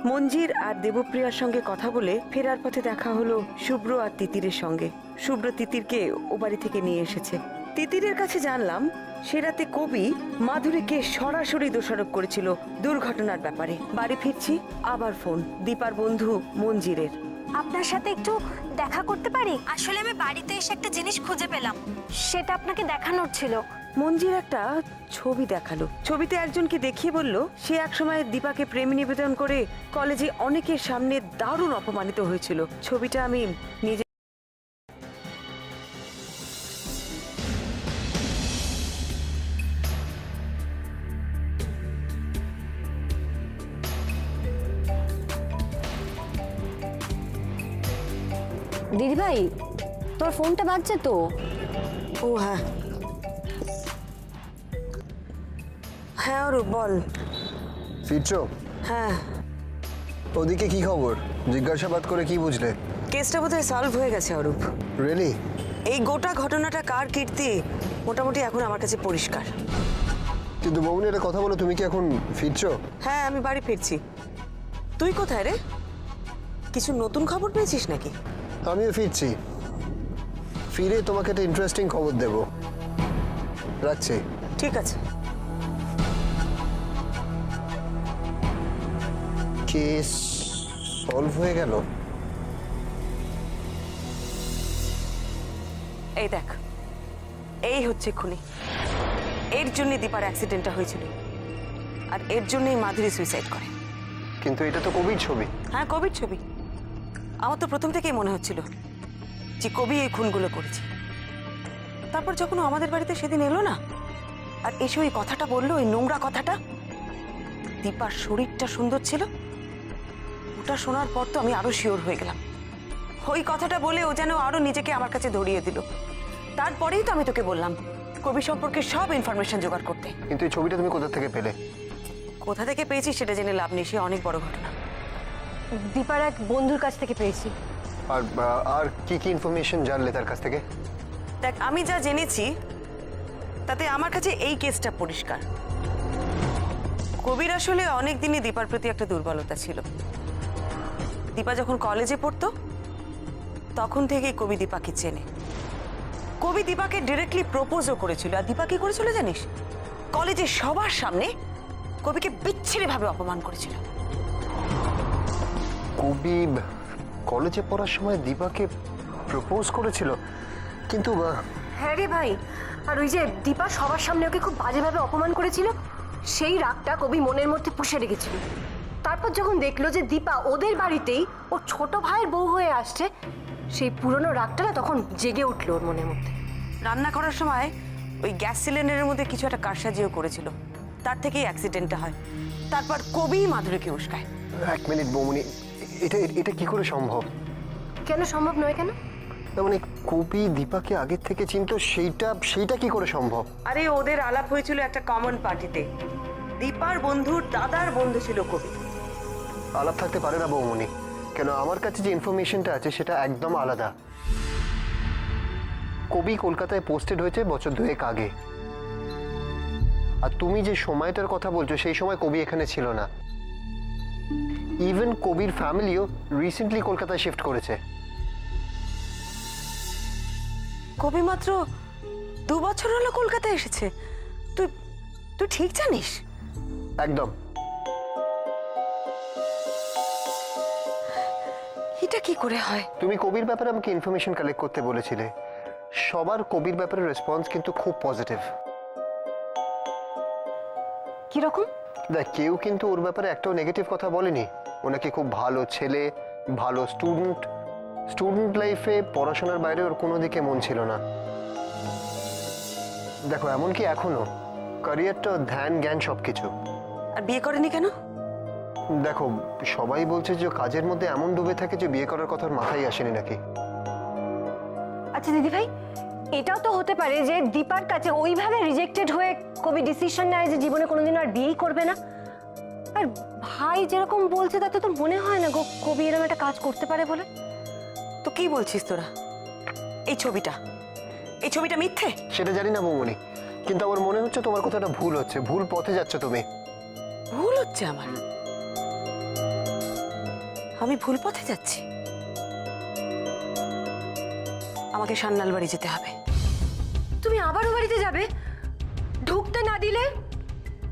মঞ্জির আর দেবপ্রিয়ার সঙ্গে কথা বলে ফেরার পথে দেখা হলো শুভ্র আর তিতিরের সঙ্গে। শুভ্র তিতিরকে ও বাড়ি থেকে নিয়ে এসেছে। তিতিরের কাছে জানলাম সে রাতে কবি মাধুরীকে সরাসরি দোষারোপ করেছিল দুর্ঘটনার ব্যাপারে। বাড়ি ফিরছি আবার ফোন দীপার বন্ধু মঞ্জিরের। আপনার সাথে একটু দেখা করতে পারি? আসলে আমি বাড়িতে এসে একটা জিনিস খুঁজে পেলাম, সেটা আপনাকে দেখানোর ছিল। মঞ্জির একটা ছবি দেখালো। ছবিতে একজনকে দেখিয়ে বলল সে একসময় দীপাকে প্রেম নিবেদন করে কলেজে অনেকের সামনে দারুণ অপমানিত হয়েছিল। ছবিটা আমি নিজে দিদিভাই, তোর ফোনটা বাজছে তো? ও হ্যাঁ হ্যাঁ অরূপ বল। ফিরছো? হ্যাঁ। ওদিকে কি খবর? জিজ্ঞাসাবাদ করে কি বুঝলে? কেসটা বোধহয় সলভ হয়ে গেছে অরূপ। রিয়েলি? এই গোটা ঘটনাটা কার কীর্তি মোটামুটি এখন আমার কাছে পরিষ্কার। কিন্তু বৌনি একটা কথা বলো, তুমি কি এখন ফিরছো? হ্যাঁ আমি বাড়ি ফিরছি। তুই কোথায় রে? কিছু নতুন খবর পেয়েছিস নাকি? আমিও ফিরছি। ফিরে তোমাকে একটা ইন্টারেস্টিং খবর দেব। রাখছি। ঠিক আছে। কেস সলভ হয়ে গেল? এই দেখ, এই হচ্ছে খুনি। এর জন্য দীপার অ্যাক্সিডেন্টটা হয়েছিল আর এর জন্যই মাধুরী সুইসাইড করে। কিন্তু এটা তো কবির ছবি। হ্যাঁ কবির ছবি। আমার তো প্রথম থেকেই মনে হচ্ছিল যে কবি এই খুনগুলো করেছে। তারপর যখন ও আমাদের বাড়িতে সেদিন এলো না আর এসে ওই কথাটা বললো, ওই নোংরা কথাটা, দীপার শরীরটা সুন্দর ছিল, ওটা শোনার পর তো আমি আরো শিওর হয়ে গেলাম। ওই কথাটা বলে ও যেন আরো নিজেকে আমার কাছে ধরিয়ে দিল। তারপরেই তো আমি তোকে বললাম কবি সম্পর্কে সব ইনফরমেশন জোগাড় করতে। কিন্তু এই ছবিটা তুমি কোথা থেকে পেলে? কোথা থেকে পেয়েছি সেটা জেনে লাভ নেই, সে অনেক বড় ঘটনা। দীপার এক বন্ধুর কাছ থেকে পেয়েছি। আর আর কি কি ইনফরমেশন জানলে তার কাছ থেকে? দেখ, আমি যা জেনেছি তাতে আমার কাছে এই কেসটা পরিষ্কার। কবির আসলে অনেক দিনই দীপার প্রতি একটা দুর্বলতা ছিল। দীপা যখন কলেজে পড়তো তখন থেকেই কবি দীপাকে চেনে। কবি দীপাকে ডিরেক্টলি প্রপোজও করেছিল। আর দীপা কি করেছিল জানিস? কলেজে সবার সামনে কবিকে বিচ্ছিরিভাবে অপমান করেছিল। কবি কলেজে পড়ার সময় দীপাকে প্রপোজ করেছিল? কিন্তু হ্যাঁ রে ভাই, আর ওই যে দীপা সবার সামনে ওকে খুব বাজেভাবে অপমান করেছিল, সেই রাগটা কবি মনের মধ্যে পুষে রেখেছিল। তারপর যখন দেখলো যে দীপা ওদের বাড়িতেই ওর ছোট ভাইয়ের বউ হয়ে আসছে, সেই পুরনো রাগটা না তখন জেগে উঠলো ওর মনের মধ্যে। রান্না করার সময় ওই গ্যাস সিলিন্ডারের মধ্যে কিছু একটা কারসাজিও করেছিল, তার থেকেই অ্যাক্সিডেন্টটা হয়। তারপর কবি মাধুরীকে উস্কায়। এক মিনিট বৌমনি, এটা এটা কি করে সম্ভব? কেন সম্ভব নয়? কেন মানে কবি দীপাকে আগের থেকে চিনতো, সেইটা কি করে সম্ভব? আরে ওদের আলাপ হয়েছিল একটা কমন পার্টিতে। দীপার বন্ধুর দাদার বন্ধু ছিল কবি। আলাপ থাকতে পারে না বৌমনি। কেন, আমার কাছে যে ইনফরমেশনটা আছে সেটা একদম আলাদা। কবি কলকাতায় পোস্টেড হয়েছে বছর 2 আগে। আর তুমি যে সময়টার কথা বলছো সেই সময় কবি এখানে ছিল না। ইভেন কবির ফ্যামিলিও রিসেন্টলি কলকাতায় শিফট করেছে। কবি মাত্র 2 বছর হলো কলকাতায় এসেছে। তুই তুই ঠিক জানিস? একদম। এটা কি করে হয়? তুমি কবির ব্যাপারে আমাকে ইনফরমেশন কালেক্ট করতে বলেছিলে। সবার কবির ব্যাপারে রেসপন্স কিন্তু খুব পজিটিভ। কিরকম? দেখ, কেউ কিন্তু ওর ব্যাপারে একটাও নেগেটিভ কথা বলেনি। ওনাকে খুব ভালো ছেলে, ভালো স্টুডেন্ট লাইফে পড়াশোনার বাইরে ওর কোনো দিকে মন ছিল না। দেখো, এমনকি এখনো ক্যারিয়ারটা, ধ্যান জ্ঞান সবকিছু। আর বিয়ে করেনি কেন? দেখো, সবাই বলছে যে কাজের মধ্যে এমন ডুবে থাকে যে বিয়ে করার কথা মাথায় আসেনি নাকি। আচ্ছা দিদি ভাই, এটাও তো হতে পারে যে দীপার কাছে ওইভাবে রিজেক্টেড হয়ে কবি ডিসিশন নেয় যে জীবনে কোনোদিন আর বিয়েই করবে না। আর ভাই যেরকম বলছে তাতে তো মনে হয় না গো কবি এরকম একটা কাজ করতে পারে বলে। তো কি বলছিস তোরা? এই ছবিটা মিথ্যে? সেটা জানি না বৌমনি, কিন্তু আমার মনে হচ্ছে তোমার কথাটা ভুল হচ্ছে, ভুল পথে যাচ্ছ তুমি। ভুল হচ্ছে আমার? আমি ভুল পথে যাচ্ছি? আমাকে সান্নাল বাড়ি যেতে হবে। তুমি আবারও বাড়িতে যাবে? ঢুকতে না দিলে?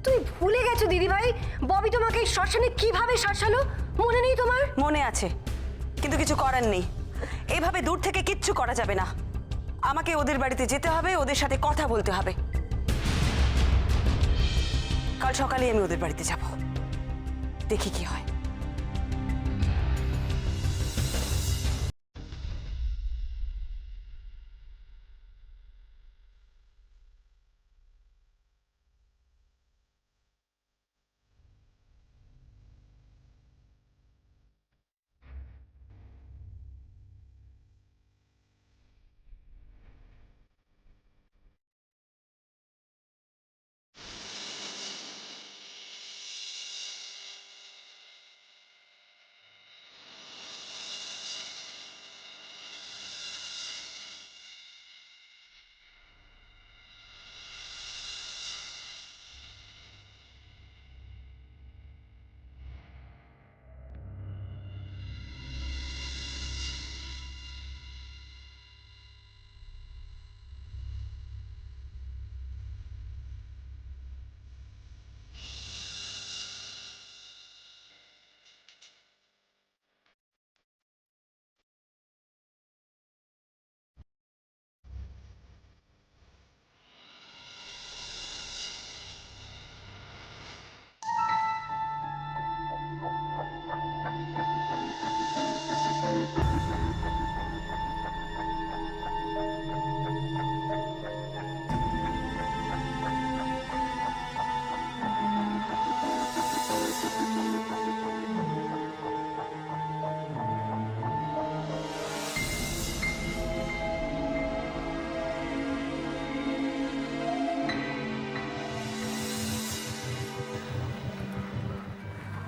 তুমি ভুলে গেছো দিদিভাই, ববি তোমাকে এই শ্মশানে কিভাবে শাসালো, মনে নেই তোমার? মনে আছে, কিন্তু কিছু করার নেই। এভাবে দূর থেকে কিচ্ছু করা যাবে না। আমাকে ওদের বাড়িতে যেতে হবে, ওদের সাথে কথা বলতে হবে। কাল সকালে আমি ওদের বাড়িতে যাব, দেখি কি হয়।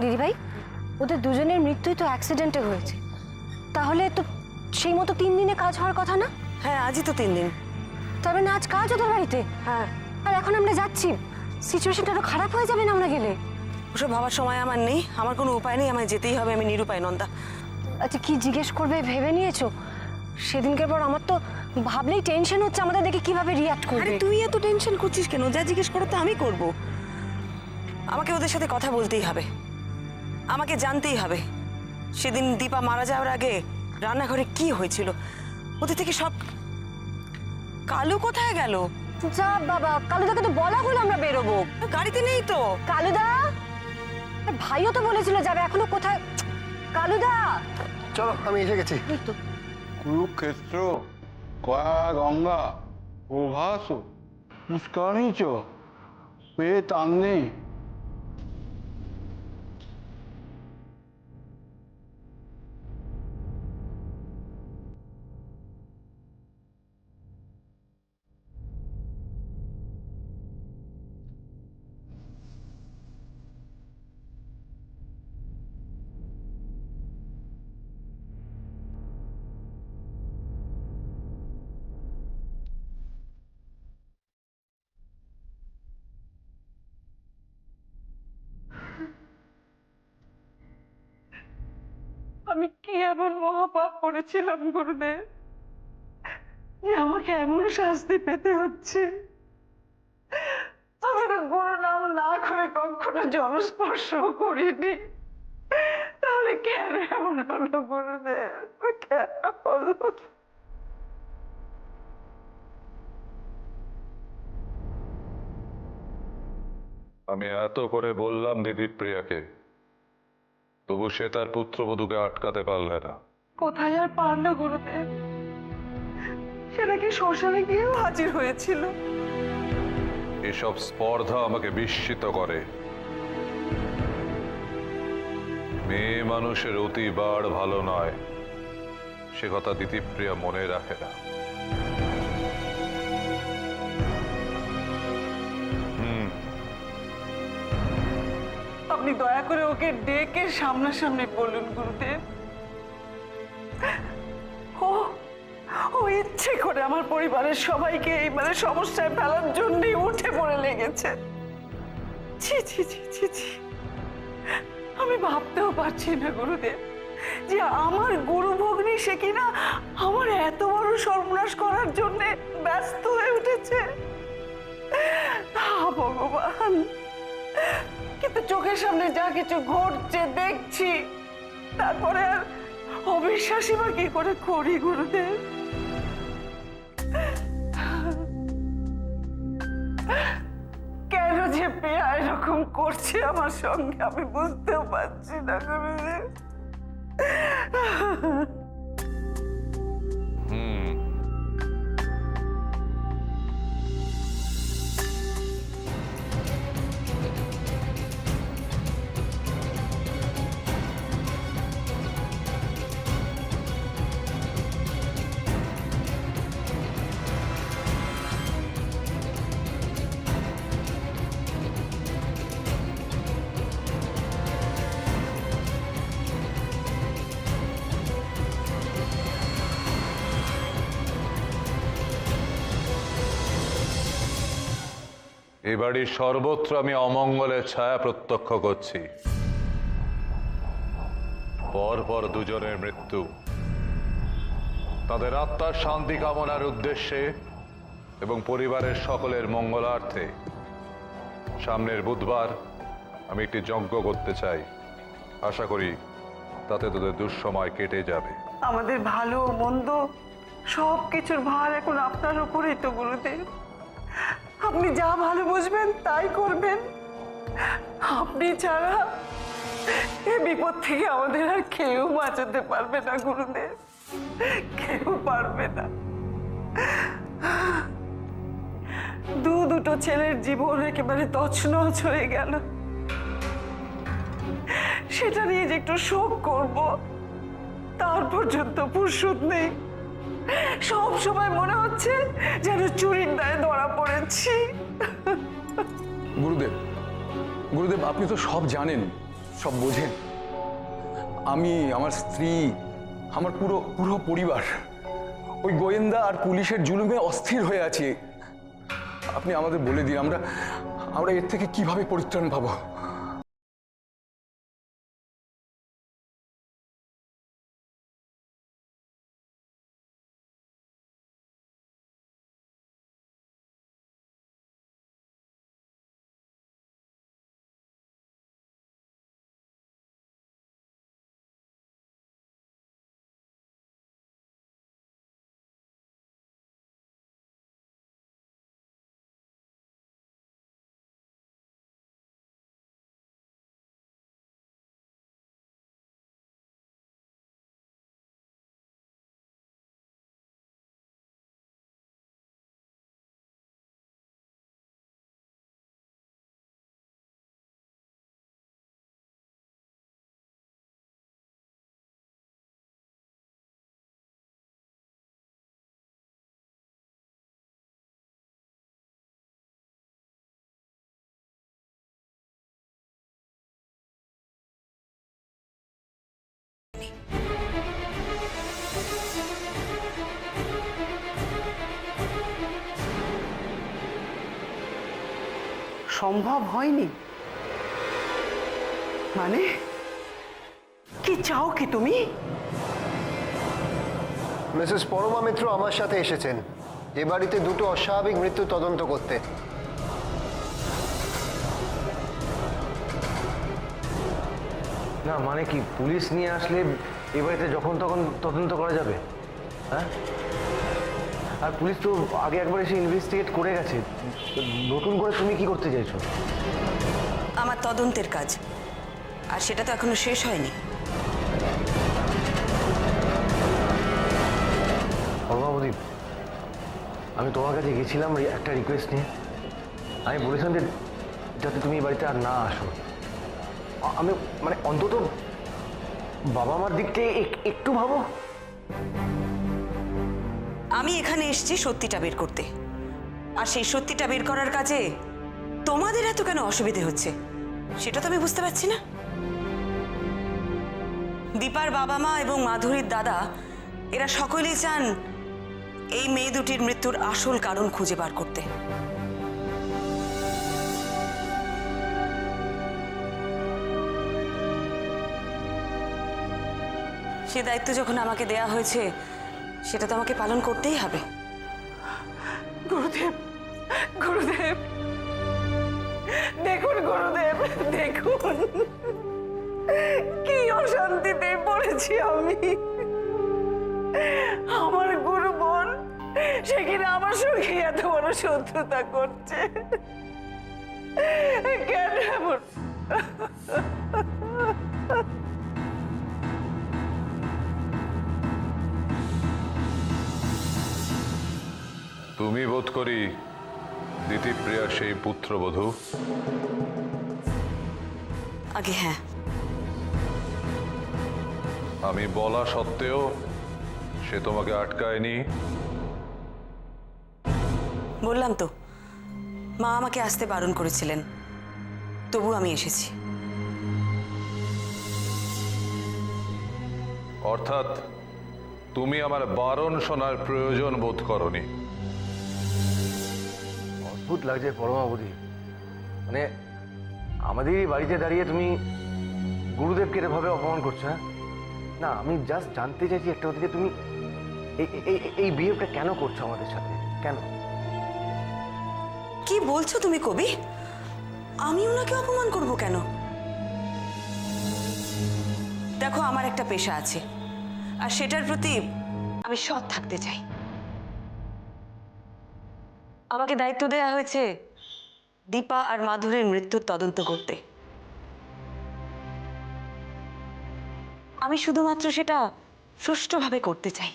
দিদিভাই, ওদের দুজনের মৃত্যুই তো অ্যাক্সিডেন্টে হয়েছে, তাহলে তো সেই মতো 3 দিনে কাজ হওয়ার কথা না? হ্যাঁ, আজই তো 3 দিন। তবে না আজ কাজ ওদের বাড়িতে? হ্যাঁ। আর এখন আমরা যাচ্ছি, সিচুয়েশনটা আরো খারাপ হয়ে যাবে না আমরা গেলে? ওসব ভাবার সময় আমার নেই, আমার কোনো উপায় নেই, আমায় যেতেই হবে, আমি নিরুপায় নন্দা। আচ্ছা, কি জিজ্ঞেস করবে ভেবে নিয়েছো? সেদিনকের পর আমার তো ভাবলেই টেনশন হচ্ছে আমাদের দেখে কিভাবে রিয়াক্ট আরে করবে। তুই এত টেনশন করছিস কেন? যা জিজ্ঞেস করো তো আমি করব। আমাকে ওদের সাথে কথা বলতেই হবে, আমাকে জানতেই হবে সেদিন দীপা মারা যাওয়ার আগে রান্নাঘরে কি হয়েছিল। ওদের থেকে সব। কালু কোথায় গেল? যা বাবা, কালুদাকে তো বলা হলো আমরা বেরোবো। গাড়িতে নেই তো। কালুদা, ভাইও তো বলেছিল যাবে, এখনো কোথায়? কালুদা, চলো, আমি এসে গেছি। এই তো। कुरुक्षेत्र कया गंगा प्रभासो मुस्कानी च पेतान्ने আমি কি এমন মহাপাপ করেছিলাম গুরুদেব যে আমাকে এমন শাস্তি পেতে হচ্ছে? আমি তো গুরু নাম না করে কখনো জলস্পর্শ করিনি, তাহলে কেন এমন হলো গুরুদেব? কেন হলো? আমি এত করে বললাম দিদির প্রিয়াকে, তবু সে তার পুত্রবধূকে আটকাতে পারলে না। কোথায় আর পারলো গুরুদেব? সে নাকি শ্মশানে গিয়েও হাজির হয়েছিল। এসব স্পর্ধা আমাকে বিস্মিত করে। মেয়ে মানুষের অতি বাড় ভালো নয়, সে কথা দিদিপ্রিয়া মনে রাখে না। আপনি দয়া করে ওকে ডেকে সামনাসামনি বলুন গুরুদেব। ও ও এই ইচ্ছে করে আমার পরিবারের সবাইকে এই সমস্যায় ফেলার জন্যই উঠে পড়ে লেগেছে। ছি ছি ছি ছি ছি, আমি ভাবতেও পারছি না গুরুদেব যে আমার গুরু ভগ্নী সে কিনা আমার এত বড় সর্বনাশ করার জন্য ব্যস্ত হয়ে উঠেছে। ভগবান, কিন্তু চোখের সামনে যা কিছু ঘটছে দেখছি, তারপরে আর অবিশ্বাসী বা কি করে করি গুরুদেব? কেন যে পেয়া এরকম করছে আমার সঙ্গে আমি বুঝতেও পারছি না গুরুদেব। এ বাড়ির সর্বত্র আমি অমঙ্গলের ছায়া প্রত্যক্ষ করছি। পর পর দুজনের মৃত্যু, তাদের আত্মার শান্তি কামনার উদ্দেশ্যে এবং পরিবারের সকলের মঙ্গলার্থে সামনের বুধবার আমি একটি যজ্ঞ করতে চাই। আশা করি তাতে তোদের দুঃসময় কেটে যাবে। আমাদের ভালো মন্দ সব কিছুর ভার এখন আপনার উপরেই তো গুরুদেব। আপনি যা ভালো বুঝবেন তাই করবেন। আপনি ছাড়া এই বিপদ থেকে আমাদের আর কেউ বাঁচাতে পারবে না গুরুদেব, কেউ পারবে না। দুটো ছেলের জীবন একেবারে তছনছ হয়ে গেল, সেটা নিয়ে যে একটু শোক করব তার পর্যন্ত ফুরসত নেই। সব সময় মনে হচ্ছে যেন চুরির দায়ে ধরা পড়েছি। গুরুদেব, গুরুদেব আপনি তো সব জানেন, সব বোঝেন। আমি, আমার স্ত্রী, আমার পুরো পুরো পরিবার ওই গোয়েন্দা আর পুলিশের জুলুমে অস্থির হয়ে আছি। আপনি আমাদের বলে দিন, আমরা এর থেকে কিভাবে পরিত্রাণ পাবো? সম্ভব হয়নি মানে কি চাও কি তুমি? মিসেস পরমা মিত্র আমার সাথে এসেছেন এ বাড়িতে দুটো অস্বাভাবিক মৃত্যু তদন্ত করতে। না মানে কি, পুলিশ নিয়ে আসলে এ বাড়িতে যখন তখন তদন্ত করা যাবে? হ্যাঁ, আর পুলিশ তো আগে একবার এসে ইনভেস্টিগেট করে গেছে, নতুন করে তুমি কি করতে চাইছো? আমার তদন্তের কাজ, আর সেটা তো এখনো শেষ হয়নি। পরমাবদীপ, আমি তোমার কাছে গেছিলাম একটা রিকোয়েস্ট নিয়ে। আমি বলেছিলাম যে যাতে তুমি এই বাড়িতে আর না আসো। আমি মানে অন্তত বাবা মার দিক থেকে একটু ভাবো। আমি এখানে এসেছি সত্যিটা বের করতে, আর সেই সত্যিটা বের করার কাজে তোমাদের এত কেন অসুবিধে হচ্ছে সেটা তো আমি বুঝতে পারছি না। দীপার বাবা মা এবং মাধুরীর দাদা এরা সকলেই চান এই মেয়ে দুটির মৃত্যুর আসল কারণ খুঁজে বার করতে। সে দায়িত্ব যখন আমাকে দেয়া হয়েছে, সেটা তো আমাকে পালন করতেই হবে। গুরুদেব, গুরুদেব, দেখুন গুরুদেব, দেখুন কি অশান্তিতে পড়েছি আমি। আমার গুরু বোন সে কিনা আমার সঙ্গে এত বড় শত্রুতা করছে, কেন এমন? তুমি বোধ করি দিতিপ্রিয়ার সেই পুত্রবধূ। আগে হ্যাঁ, আমি বলা সত্ত্বেও সে তোমাকে আটকায়নি। বললাম তো, মা আমাকে আসতে বারণ করেছিলেন, তবু আমি এসেছি। অর্থাৎ তুমি আমার বারণ শোনার প্রয়োজন বোধ করনি। অদ্ভুত লাগছে পরমাবধি, মানে আমাদেরই বাড়িতে দাঁড়িয়ে তুমি গুরুদেবকে এভাবে অপমান করছো। হ্যাঁ, না আমি জাস্ট জানতে চাইছি একটা কথা, যে তুমি এই বিহেভটা কেন করছো আমাদের সাথে, কেন? কি বলছো তুমি কবি? আমি ওনাকে অপমান করব কেন? দেখো, আমার একটা পেশা আছে, আর সেটার প্রতি আমি সৎ থাকতে চাই। আমাকে দায়িত্ব দেওয়া হয়েছে দীপা আর মাধুরীর মৃত্যুর তদন্ত করতে। আমি শুধুমাত্র সেটা সুষ্ঠুভাবে করতে চাই।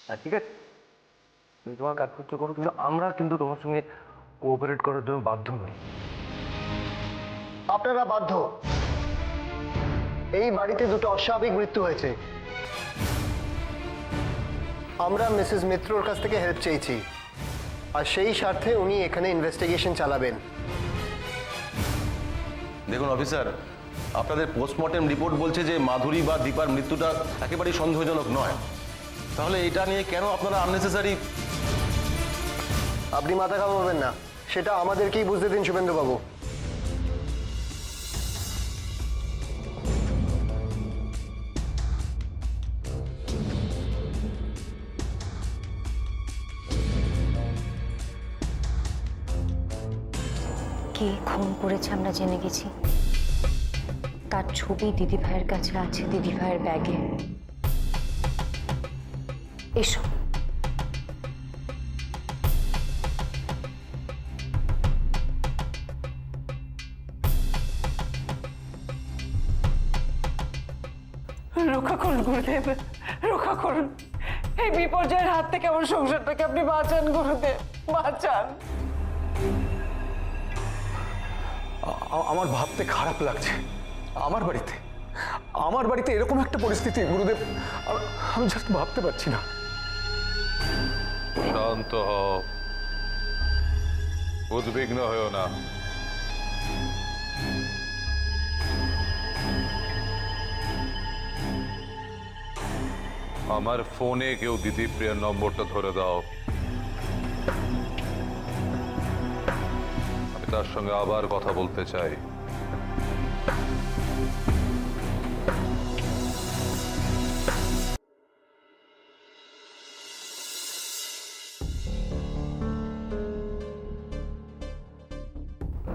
হ্যাঁ ঠিক আছে, তুমি তোমার কাজ করতে করো, কিন্তু আমরা কিন্তু তোমার সঙ্গে কোঅপারেট করার জন্য বাধ্য নই। আপনারা বাধ্য। এই বাড়িতে দুটো অস্বাভাবিক মৃত্যু হয়েছে। আমরা মিসেস মিত্রর কাছ থেকে হেল্প চেয়েছি, আর সেই স্বার্থে উনি এখানে ইনভেস্টিগেশন চালাবেন। দেখুন অফিসার, আপনাদের পোস্টমর্টেম রিপোর্ট বলছে যে মাধুরী বা দীপার মৃত্যুটা একেবারেই সন্দেহজনক নয়। তাহলে এটা নিয়ে কেন আপনারা আননেসেসারি? আপনি মাথা ঘামাবেন না, সেটা আমাদেরকেই বুঝতে দিন শুভেন্দুবাবু। কে খুন করেছে আমরা জেনে গেছি। তার ছবি দিদি ভাইয়ের কাছে আছে, দিদি ভাইয়ের ব্যাগে। এসো। রক্ষা করুন গুরুদেব, রক্ষা করুন। এই বিপর্যয়ের হাত থেকে আমার সংসারটাকে আপনি বাঁচান গুরুদেব, বাঁচান। আমার ভাবতে খারাপ লাগছে। আমার বাড়িতে এরকম একটা পরিস্থিতি গুরুদেব, আমি জাস্ট ভাবতে পারছি না। শান্ত হও, উদ্বিগ্ন হও না। আমার ফোনে কেউ দিদিপ্রিয়ার নম্বরটা ধরে দাও, আমি তার সঙ্গে আবার কথা বলতে চাই।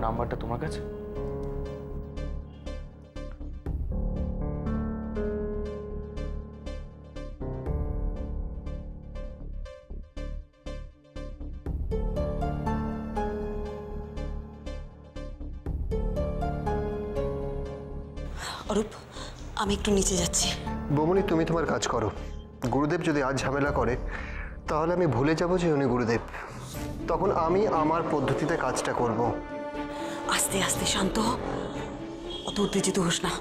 নাম্বারটা তোমার কাছে? অরূপ, আমি একটু নিচে যাচ্ছি। বৌমনি, তুমি তোমার কাজ করো। গুরুদেব যদি আজ ঝামেলা করে, তাহলে আমি ভুলে যাব যে উনি গুরুদেব। তখন আমি আমার পদ্ধতিতে কাজটা করব। আস্তে আস্তে শান্ত হ, অত উত্তেজিত হোস না।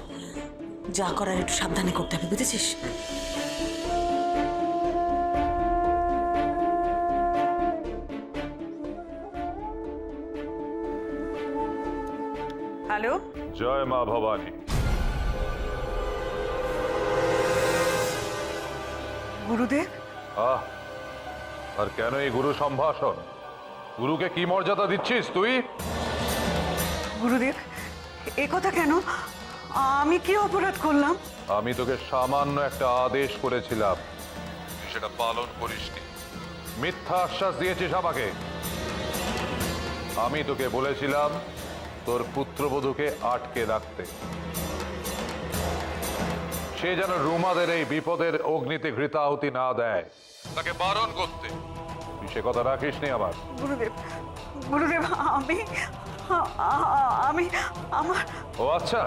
যা করার একটু সাবধানে করতে হবে, বুঝেছিস? জয় মা ভবানী। গুরুদেব, আহ, আর কেন এই গুরু সম্ভাষণ? গুরুকে কি মর্যাদা দিচ্ছিস তুই? গুরুদেব, এ কথা কেন? আমি কি অপরাধ করলাম? আমি তোকে সামান্য একটা আদেশ করেছিলাম, তুই সেটা পালন করিসনি। মিথ্যা আশ্বাস দিয়েছিস আমাকে। আমি তোকে বলেছিলাম তোর পুত্রবধূকে আটকে রাখতে, সে যেন রুমাদের এই বিপদের অগ্নিতে ঘৃতাহুতি না দেয়, তাকে বারণ করতে। তুই সে কথা রাখিসনি আমার। গুরুদেব, গুরুদেব, আমি আমার ও আচ্ছা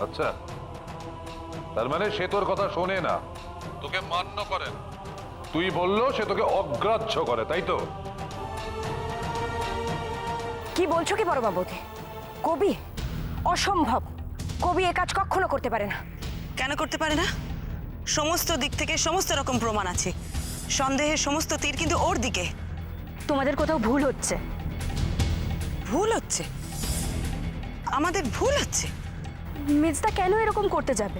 আচ্ছা, তার মানে সে তোর কথা শোনে না, তোকে মান্য করে না। তুই বললো সে তোকে অগ্রাহ্য করে, তাই তো? কি বলছো কি বড় বাবুদি? কবি? অসম্ভব, কবি এ কাজ কখনো করতে পারে না। কেন করতে পারে না? সমস্ত দিক থেকে সমস্ত রকম প্রমাণ আছে, সন্দেহের সমস্ত তীর কিন্তু ওর দিকে। তোমাদের কোথাও ভুল হচ্ছে। ভুল হচ্ছে? আমাদের ভুল হচ্ছে? মির্জা কেন এরকম করতে যাবে?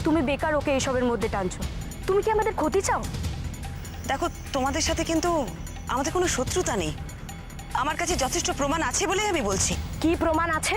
তুমি বেকার ওকে এসবের মধ্যে টানছো। তুমি কি আমাদের ক্ষতি চাও? দেখো, তোমাদের সাথে কিন্তু আমাদের কোনো শত্রুতা নেই। আমার কাছে যথেষ্ট প্রমাণ আছে বলেই আমি বলছি। কি প্রমাণ আছে?